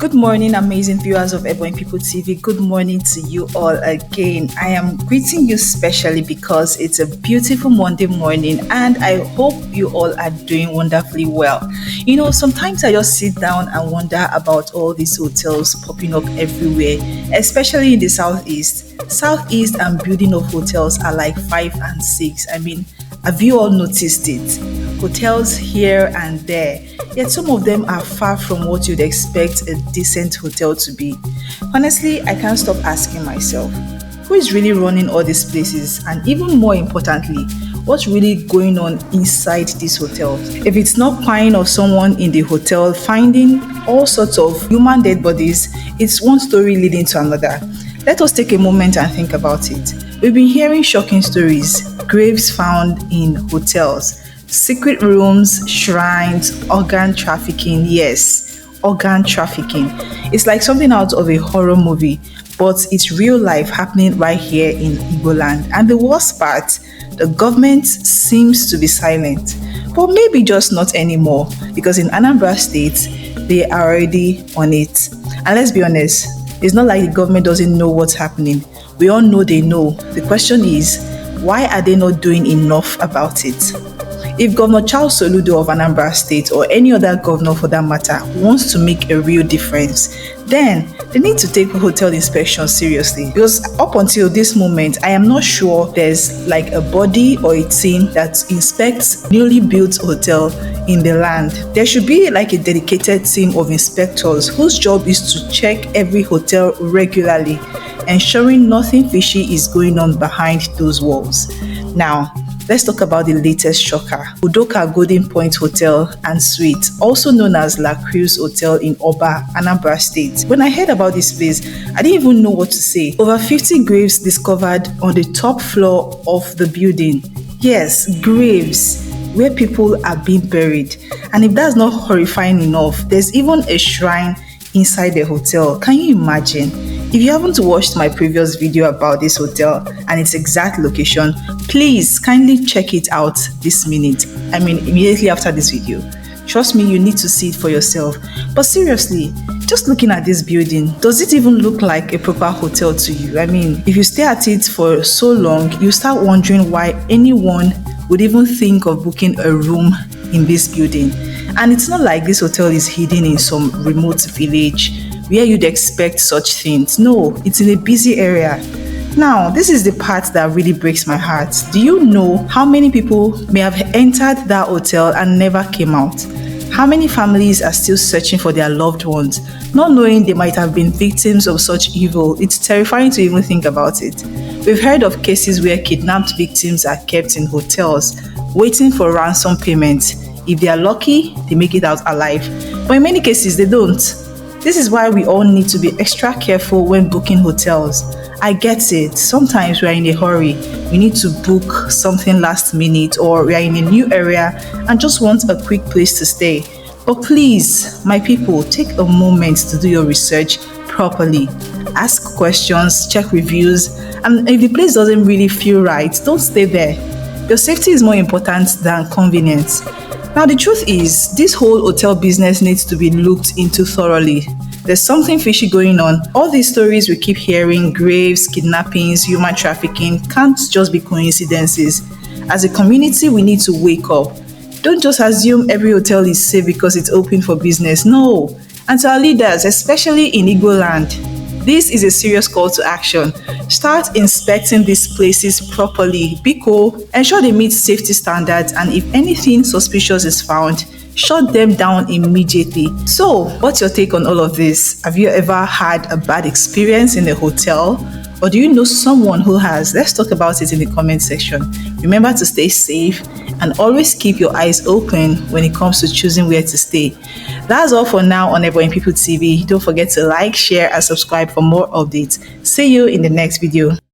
Good morning, amazing viewers of Ebonyi People TV. Good morning to you all again. I am greeting you specially because it's a beautiful Monday morning and I hope you all are doing wonderfully well. Sometimes I just sit down and wonder about all these hotels popping up everywhere, especially in the southeast. Southeast and building of hotels are like 5 and 6. Have you all noticed it? Hotels here and there, yet some of them are far from what you'd expect a decent hotel to be. Honestly, I can't stop asking myself, who is really running all these places? And even more importantly, what's really going on inside these hotels? If it's not crying of someone in the hotel finding all sorts of human dead bodies, it's one story leading to another. Let us take a moment and think about it. We've been hearing shocking stories, graves found in hotels, secret rooms, shrines, organ trafficking. Yes, organ trafficking. It's like something out of a horror movie, but it's real life happening right here in Igboland. And the worst part, the government seems to be silent. But maybe just not anymore, because in Anambra State, they are already on it. And let's be honest, it's not like the government doesn't know what's happening. We all know they know. The question is, why are they not doing enough about it? If Governor Charles Soludo of Anambra State or any other governor for that matter wants to make a real difference, then they need to take hotel inspection seriously. Because up until this moment, I am not sure there's like a body or a team that inspects newly built hotel in the land. There should be like a dedicated team of inspectors whose job is to check every hotel regularly, ensuring nothing fishy is going on behind those walls. Now, let's talk about the latest shocker. Udoka Golden Point Hotel and Suite, also known as La Cruz Hotel in Oba, Anambra State. When I heard about this place, I didn't even know what to say. Over 50 graves discovered on the top floor of the building. Yes, graves where people are being buried. And if that's not horrifying enough, there's even a shrine inside the hotel. Can you imagine? If you haven't watched my previous video about this hotel and its exact location, please kindly check it out this minute. Immediately after this video. Trust me, you need to see it for yourself. But seriously, just looking at this building, does it even look like a proper hotel to you? If you stay at it for so long, you start wondering why anyone would even think of booking a room in this building. And it's not like this hotel is hidden in some remote village where you'd expect such things. No, it's in a busy area. Now, this is the part that really breaks my heart. Do you know how many people may have entered that hotel and never came out? How many families are still searching for their loved ones, not knowing they might have been victims of such evil? It's terrifying to even think about it. We've heard of cases where kidnapped victims are kept in hotels, waiting for ransom payment. If they are lucky, they make it out alive. But in many cases, they don't. This is why we all need to be extra careful when booking hotels. I get it. Sometimes we are in a hurry. We need to book something last minute, or we are in a new area and just want a quick place to stay. But please, my people, take a moment to do your research properly. Ask questions, check reviews, and if the place doesn't really feel right, don't stay there. Your safety is more important than convenience. Now, the truth is, this whole hotel business needs to be looked into thoroughly. There's something fishy going on. All these stories we keep hearing, graves, kidnappings, human trafficking, can't just be coincidences. As a community, we need to wake up. Don't just assume every hotel is safe because it's open for business. No. And to our leaders, especially in Igboland, this is a serious call to action. Start inspecting these places properly. Be cool, ensure they meet safety standards, and if anything suspicious is found, shut them down immediately. So, what's your take on all of this? Have you ever had a bad experience in a hotel? Or do you know someone who has? Let's talk about it in the comment section. Remember to stay safe and always keep your eyes open when it comes to choosing where to stay. That's all for now on Ebonyi People TV. Don't forget to like, share, and subscribe for more updates. See you in the next video.